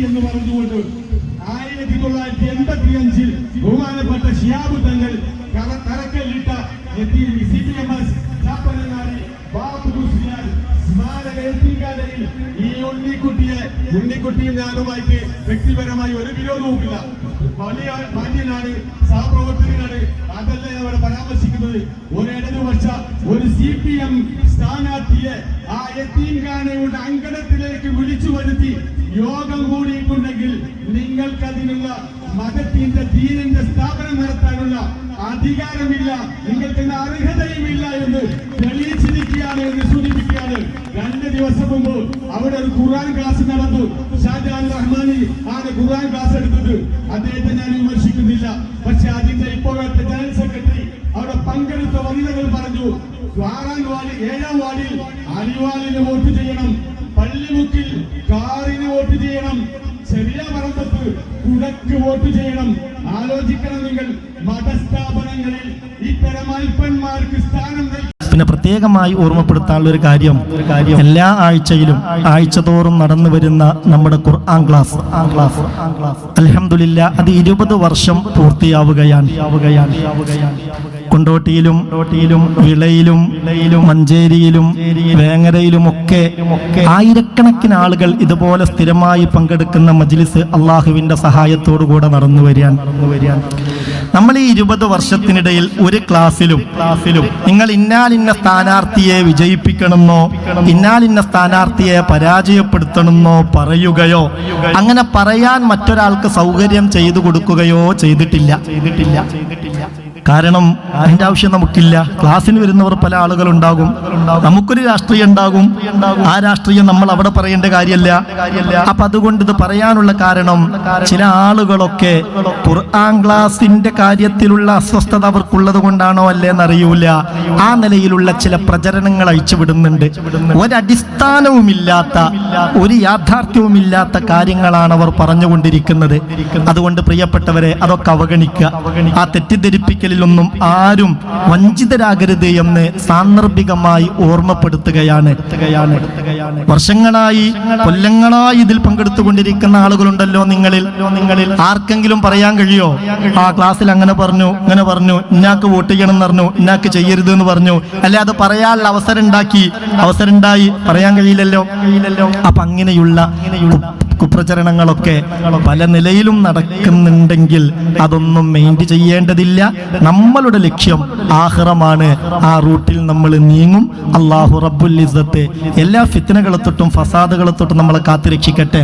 എന്ന് പറഞ്ഞുകൊണ്ട് 1985 ബഹുമാനപ്പെട്ട ശിഹാബ് തങ്ങൾ തറക്കല്ലിട്ട CPMS ചാപ്പനങ്ങാടി ബാബു മുസ്ലിയാർ സ്മാരക എത്തിക്കാലയിൽ ഈ ഉണ്ണിക്കുട്ടിയും ഞാനുമായിട്ട് വ്യക്തിപരമായി ഒരു വിരോധവുമില്ല. വലിയ മാന്യനാണ്, സഹപ്രവർത്തകനാണ്. അതല്ല അവിടെ പരാമർശിക്കുന്നത്. ഒരിടതുപക്ഷ ഒരു CPM സ്ഥാനാർത്ഥിയെ ആ യത്തീംഖാനയുടെ അങ്കണത്തിലേക്ക് വിളിച്ചു വരുത്തി യോഗം കൂടിയിട്ടുണ്ടെങ്കിൽ നിങ്ങൾക്കതിനുള്ള മതത്തിന്റെ ദീനിന്റെ സ്ഥാപനം നടത്താനുള്ള അധികാരമില്ല, നിങ്ങൾക്ക് അർഹതയുമില്ല എന്ന് തെളിയിച്ചിരിക്കുകയാണ് എന്ന് സൂചിപ്പിക്കുകയാണ്. 2 ദിവസം മുമ്പ് അവിടെ ഒരു ഖുർആൻ ക്ലാസ് നടന്നു. ഷാജഹാൻ റഹ്മാനി ആണ് ഖുർആൻ ക്ലാസ് എടുത്തത്. അദ്ദേഹത്തെ ഞാൻ വിമർശിക്കുന്നില്ല. പക്ഷെ അതിന്റെ ഇപ്പോഴത്തെ ജനറൽ സെക്രട്ടറി അവിടെ പങ്കെടുത്ത വനിതകൾ പറഞ്ഞു, 6-ാം വാർഡിൽ 7-ാം വാർഡിൽ അരിവാളിന് വോട്ട് ചെയ്യണം, പള്ളിമുക്കിൽ കാറിന് വോട്ട് ചെയ്യണം, ചെറിയ പറമ്പത്ത് കുടക്ക് വോട്ട് ചെയ്യണം. ആലോചിക്കണം നിങ്ങൾ. മതസ്ഥാപനങ്ങളിൽ ഇത്തരം അല്പന്മാർക്ക് സ്ഥാനം. പിന്നെ പ്രത്യേകമായി ഓർമ്മപ്പെടുത്താനുള്ള ഒരു കാര്യം എല്ലാ ആഴ്ചയിലും ആഴ്ചതോറും നടന്നു വരുന്ന നമ്മുടെ ഖുർആൻ ക്ലാസ് അൽഹംദുലില്ലാ അത് 20 വർഷം പൂർത്തിയാവുകയാണ്. കൊണ്ടോട്ടിയിലും വിളയിലും മഞ്ചേരിയിലും വേങ്ങരയിലും ഒക്കെ ആയിരക്കണക്കിന് ആളുകൾ ഇതുപോലെ സ്ഥിരമായി പങ്കെടുക്കുന്ന മജ്ലിസ് അള്ളാഹുവിന്റെ സഹായത്തോടുകൂടെ നടന്നു വരികയാണ്. നമ്മൾ ഈ 20 വർഷത്തിനിടയിൽ ഒരു ക്ലാസ്സിലും നിങ്ങൾ ഇന്നാലിന്ന സ്ഥാനാർത്ഥിയെ വിജയിപ്പിക്കണമെന്നോ ഇന്നാലിന്ന സ്ഥാനാർത്ഥിയെ പരാജയപ്പെടുത്തണമെന്നോ പറയുകയോ അങ്ങനെ പറയാൻ മറ്റൊരാൾക്ക് സൗകര്യം ചെയ്തു കൊടുക്കുകയോ ചെയ്തിട്ടില്ല. കാരണം അതിന്റെ ആവശ്യം നമുക്കില്ല. ക്ലാസ്സിന് വരുന്നവർ പല ആളുകളുണ്ടാകും, നമുക്കൊരു രാഷ്ട്രീയം ഉണ്ടാകും. ആ രാഷ്ട്രീയം നമ്മൾ അവിടെ പറയേണ്ട കാര്യമല്ല. അപ്പൊ അതുകൊണ്ട് ഇത് പറയാനുള്ള കാരണം ചില ആളുകളൊക്കെ ഖുർആൻ ക്ലാസിന്റെ കാര്യത്തിലുള്ള അസ്വസ്ഥത അവർക്കുള്ളത് കൊണ്ടാണോ അല്ലേന്നറിയൂല, ആ നിലയിലുള്ള ചില പ്രചരണങ്ങൾ അയച്ചുവിടുന്നുണ്ട്. ഒരടിസ്ഥാനവുമില്ലാത്ത ഒരു യാഥാർത്ഥ്യവുമില്ലാത്ത കാര്യങ്ങളാണ് അവർ പറഞ്ഞുകൊണ്ടിരിക്കുന്നത്. അതുകൊണ്ട് പ്രിയപ്പെട്ടവരെ അതൊക്കെ അവഗണിക്കുക. ആ തെറ്റിദ്ധരിപ്പിക്കലിൽ ഒന്നും ആരും വഞ്ചിതരാകരുത് എന്ന് സാന്ദർഭികമായി ഓർമ്മപ്പെടുത്തുകയാണ്. വർഷങ്ങളായി കൊല്ലങ്ങളായി ഇതിൽ പങ്കെടുത്തുകൊണ്ടിരിക്കുന്ന ആളുകളുണ്ടല്ലോ നിങ്ങളിൽ. ആർക്കെങ്കിലും പറയാൻ കഴിയോ ആ ക്ലാസ്സിൽ അങ്ങനെ പറഞ്ഞു ഇന്നാക്ക് വോട്ട് ചെയ്യണം എന്ന് പറഞ്ഞു, ഇന്നാക്ക് ചെയ്യരുത് എന്ന് പറഞ്ഞു, അല്ലെ അത് പറയാനുള്ള അവസരം ഉണ്ടായി പറയാൻ കഴിയില്ലല്ലോ. അപ്പൊ അങ്ങനെയുള്ള കുപ്രചരണങ്ങളൊക്കെ പല നിലയിലും നടക്കുന്നുണ്ടെങ്കിൽ അതൊന്നും മെയിൻറ്റ് ചെയ്യേണ്ടതില്ല. നമ്മളുടെ ലക്ഷ്യം ആഖിറമാണ്. ആ റൂട്ടിൽ നമ്മൾ നീങ്ങും. അല്ലാഹു റബ്ബുൽ ഇസ്സത്ത് എല്ലാ ഫിത്നകളെ തൊട്ടും ഫസാദുകളെ തൊട്ടും നമ്മളെ കാത്തുരക്ഷിക്കട്ടെ.